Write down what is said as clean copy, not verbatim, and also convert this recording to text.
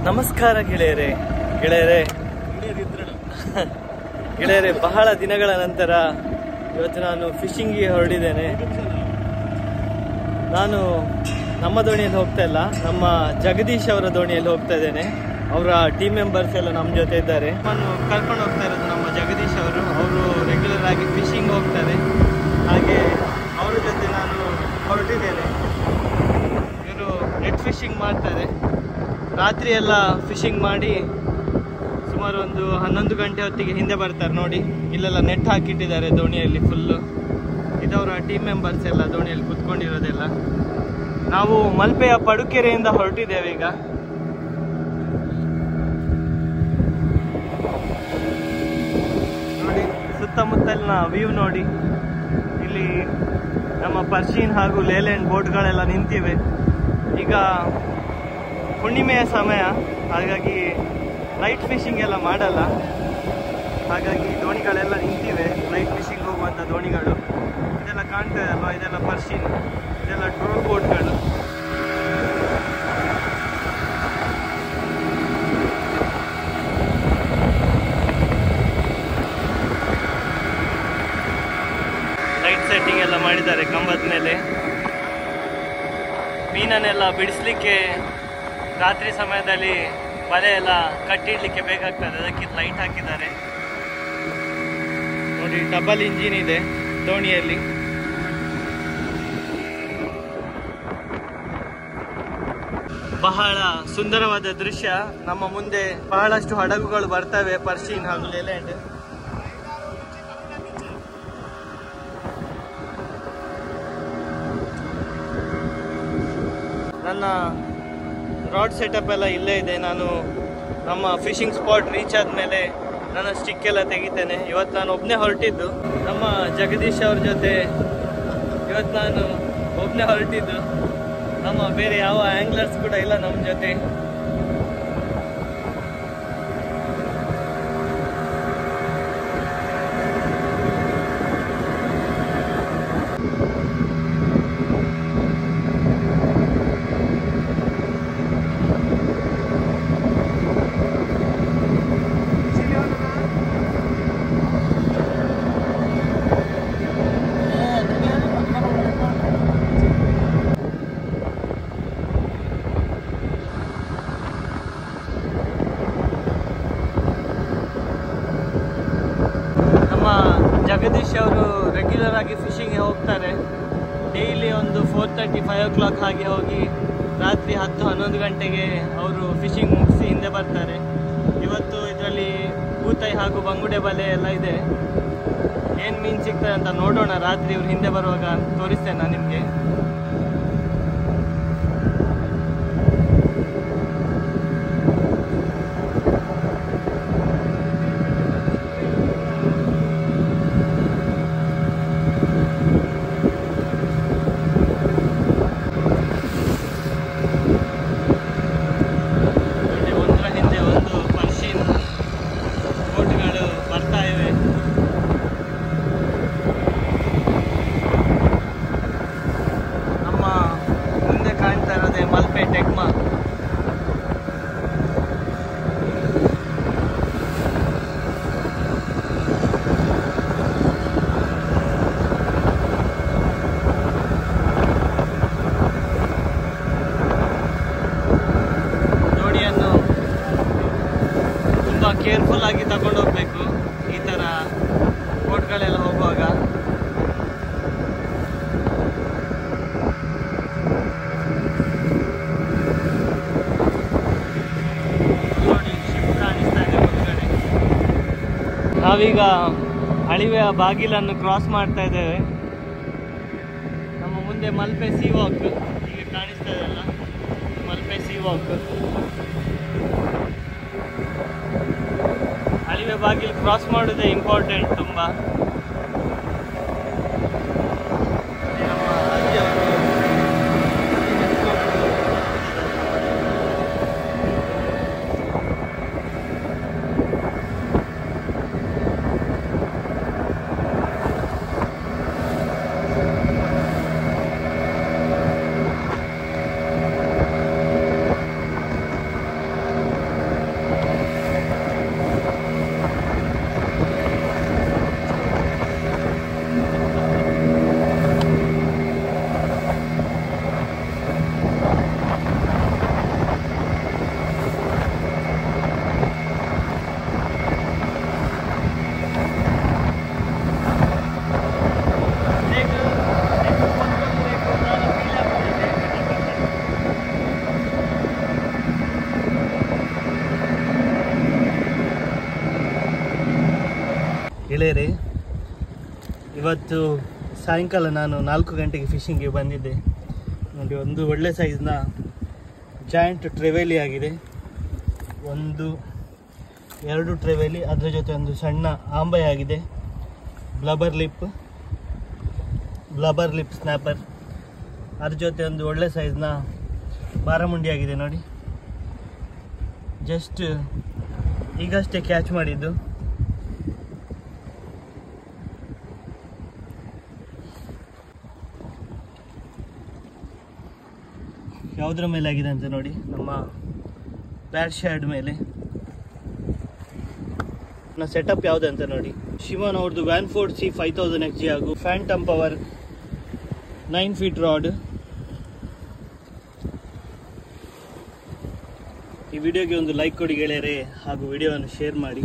ನಮಸ್ಕಾರ ಗೆಳೆಯರೇ ಗೆಳೆಯರೇ ಗೆಳೆಯರೇ, ಬಹಳ ದಿನಗಳ ನಂತರ ಇವತ್ತು ನಾನು ಫಿಶಿಂಗಿಗೆ ಹೊರಟಿದ್ದೇನೆ. ನಾನು ನಮ್ಮ ದೋಣಿಯಲ್ಲಿ ಹೋಗ್ತಾ ಇಲ್ಲ, ನಮ್ಮ ಜಗದೀಶ್ ಅವರ ದೋಣಿಯಲ್ಲಿ ಹೋಗ್ತಾ ಇದ್ದೇನೆ. ಅವರ ಟೀಮ್ ಮೆಂಬರ್ಸ್ ಎಲ್ಲ ನಮ್ಮ ಜೊತೆ ಇದ್ದಾರೆ. ನಾನು ಕರ್ಕೊಂಡು ಹೋಗ್ತಾ ಇರೋದು ನಮ್ಮ ಜಗದೀಶ್ ಅವರು. ರೆಗ್ಯುಲರ್ ಆಗಿ ಫಿಶಿಂಗ್ ಹೋಗ್ತಾರೆ, ಹಾಗೆ ಅವರ ಜೊತೆ ನಾನು ಹೊರಟಿದ್ದೇನೆ. ಇವರು ನೆಟ್ ಫಿಶಿಂಗ್ ಮಾಡ್ತಾರೆ. ರಾತ್ರಿ ಎಲ್ಲ ಫಿಶಿಂಗ್ ಮಾಡಿ ಸುಮಾರು ಒಂದು 11 ಗಂಟೆ ಹೊತ್ತಿಗೆ ಹಿಂದೆ ಬರ್ತಾರೆ. ನೋಡಿ, ಇಲ್ಲೆಲ್ಲ ನೆಟ್ ಹಾಕಿಟ್ಟಿದ್ದಾರೆ ದೋಣಿಯಲ್ಲಿ ಫುಲ್ಲು. ಇದವರ ಟೀಮ್ ಮೆಂಬರ್ಸ್ ಎಲ್ಲ ದೋಣಿಯಲ್ಲಿ ಕುತ್ಕೊಂಡಿರೋದೆಲ್ಲ. ನಾವು ಮಲ್ಪೆಯ ಪಡುಕೆರೆಯಿಂದ ಹೊರಟಿದ್ದೇವೆ ಈಗ. ನೋಡಿ, ಸುತ್ತಮುತ್ತಲಿನ ವ್ಯೂ ನೋಡಿ. ಇಲ್ಲಿ ನಮ್ಮ ಪರ್ಷಿಯನ್ ಹಾಗೂ ಲೇಲ್ಯಾಂಡ್ ಬೋಟ್ಗಳೆಲ್ಲ ನಿಂತಿವೆ. ಈಗ ಹುಣ್ಣಿಮೆಯ ಸಮಯ, ಹಾಗಾಗಿ ಲೈಟ್ ಫಿಶಿಂಗ್ ಎಲ್ಲ ಮಾಡಲ್ಲ. ಹಾಗಾಗಿ ದೋಣಿಗಳೆಲ್ಲ ನಿಂತಿವೆ, ಲೈಟ್ ಫಿಶಿಂಗ್ ಹೋಗುವಂಥ ದೋಣಿಗಳು. ಇದೆಲ್ಲ ಕಾಣ್ತಾ ಅಲ್ವಾ, ಇದೆಲ್ಲ ಪರ್ಷಿಯನ್, ಇದೆಲ್ಲ ಟ್ರೋಲ್ ಬೋಟ್ಗಳು. ಲೈಟ್ ಸೆಟ್ಟಿಂಗ್ ಎಲ್ಲ ಮಾಡಿದ್ದಾರೆ ಕಂಬದ ಮೇಲೆ. ಮೀನನ್ನೆಲ್ಲ ಬಿಡಿಸ್ಲಿಕ್ಕೆ ರಾತ್ರಿ ಸಮಯದಲ್ಲಿ ಬಲೆ ಎಲ್ಲ ಕಟ್ಟಿಡ್ಲಿಕ್ಕೆ ಬೇಕಾಗ್ತದೆ, ಅದಕ್ಕೆ ಲೈಟ್ ಹಾಕಿದ್ದಾರೆ. ನೋಡಿ, ಡಬಲ್ ಇಂಜಿನ್ ಇದೆ ದೋಣಿಯಲ್ಲಿ. ಬಹಳ ಸುಂದರವಾದ ದೃಶ್ಯ. ನಮ್ಮ ಮುಂದೆ ಬಹಳಷ್ಟು ಹಡಗುಗಳು ಬರ್ತವೆ, ಪರ್ಷಿಯನ್ ಹಾಗೂ ಲೇಲ್ಯಾಂಡ್. ನನ್ನ ರಾಡ್ ಸೆಟಪ್ ಎಲ್ಲ ಇಲ್ಲೇ ಇದೆ. ನಾನು ನಮ್ಮ ಫಿಶಿಂಗ್ ಸ್ಪಾಟ್ ರೀಚ್ ಆದಮೇಲೆ ನನ್ನ ಸ್ಟಿಕ್ ಎಲ್ಲ ತೆಗಿತೇನೆ. ಇವತ್ತು ನಾನು ಒಬ್ಬನೇ ಹೊರಟಿದ್ದು, ನಮ್ಮ ಜಗದೀಶ್ ಅವ್ರ ಜೊತೆ ಇವತ್ತು ನಾನು ಒಬ್ಬನೇ ಹೊರಟಿದ್ದು. ನಮ್ಮ ಬೇರೆ ಯಾವ ಆ್ಯಂಗ್ಲರ್ಸ್ ಕೂಡ ಇಲ್ಲ ನಮ್ಮ ಜೊತೆ. ಜಗದೀಶ್ ಅವರು ರೆಗ್ಯುಲರ್ ಆಗಿ ಫಿಶಿಂಗ್ಗೆ ಹೋಗ್ತಾರೆ. ಡೈಲಿ ಒಂದು 4:30, 5 o'clock ಹಾಗೆ ಹೋಗಿ ರಾತ್ರಿ 10-11 ಗಂಟೆಗೆ ಅವರು ಫಿಶಿಂಗ್ ಮುಗಿಸಿ ಹಿಂದೆ ಬರ್ತಾರೆ. ಇವತ್ತು ಇದರಲ್ಲಿ ಬೂತೈ ಹಾಗೂ ಬಂಗುಡೆ ಬಲೆ ಎಲ್ಲ ಇದೆ. ಏನು ಮೀನು ಸಿಗ್ತದೆ ಅಂತ ನೋಡೋಣ. ರಾತ್ರಿ ಇವ್ರು ಹಿಂದೆ ಬರುವಾಗ ತೋರಿಸ್ತೇನೆ ನಾನು ನಿಮಗೆ. ಮಲ್ಪೆ ಟೆಕ್ಮಾ. ದೋಣಿಯನ್ನು ತುಂಬ ಕೇರ್ಫುಲ್ ಆಗಿ ತಗೊಂಡು ಹೋಗ್ಬೇಕು ಈ ಥರ ಬೋಟ್ಗಳೆಲ್ಲ ಹೋಗುವಾಗ. ನಾವೀಗ ಅಳಿವೆಯ ಬಾಗಿಲನ್ನು ಕ್ರಾಸ್ ಮಾಡ್ತಾ ಇದ್ದೇವೆ. ನಮ್ಮ ಮುಂದೆ ಮಲ್ಪೆ ಸೀ ವಾಕ್ ಈಗ ಕಾಣಿಸ್ತಾ ಇದೆಯಲ್ಲ, ಮಲ್ಪೆ ಸೀ ವಾಕ್. ಅಳಿವೆ ಬಾಗಿಲು ಕ್ರಾಸ್ ಮಾಡೋದೇ ಇಂಪಾರ್ಟೆಂಟ್ ತುಂಬ. ಗೆಳೆಯರೇ, ಇವತ್ತು ಸಾಯಂಕಾಲ ನಾನು 4 ಗಂಟೆಗೆ ಫಿಶಿಂಗ್ಗೆ ಬಂದಿದ್ದೆ. ನೋಡಿ, ಒಂದು ಒಳ್ಳೆ ಸೈಜ್ನ ಜಾಯಿಂಟ್ ಟ್ರೆವೆಲಿ ಆಗಿದೆ. 2 ಟ್ರೆವೆಲಿ, ಅದರ ಜೊತೆ ಒಂದು ಸಣ್ಣ ಆಂಬೆ ಆಗಿದೆ. ಬ್ಲಬರ್ ಲಿಪ್ ಸ್ನ್ಯಾಪರ್, ಅದ್ರ ಜೊತೆ ಒಂದು ಒಳ್ಳೆ ಸೈಜ್ನ ಬಾರಮುಂಡಿ ಆಗಿದೆ. ನೋಡಿ, ಜಸ್ಟ್ ಈಗಷ್ಟೇ ಕ್ಯಾಚ್ ಮಾಡಿದ್ದು. ಯಾವುದ್ರ ಮೇಲೆ ಆಗಿದೆ ಅಂತ ನೋಡಿ, ನಮ್ಮ ಬ್ಯಾಡ್ ಶ್ಯಾಡ್ ಮೇಲೆ. ಸೆಟಪ್ ಯಾವುದು ಅಂತ ನೋಡಿ, ಶಿವನ್ ಅವ್ರದ್ದು ವ್ಯಾನ್ಫೋರ್ಡ್ ಸಿ 5000 XG ಹಾಗೂ ಫ್ಯಾಂಟಮ್ ಪವರ್ 9 ಫೀಟ್ ರಾಡ್. ಈ ವಿಡಿಯೋಗೆ ಒಂದು ಲೈಕ್ ಕೊಡಿ ಗೆಳೆಯರೇ, ಹಾಗೂ ವಿಡಿಯೋವನ್ನು ಶೇರ್ ಮಾಡಿ.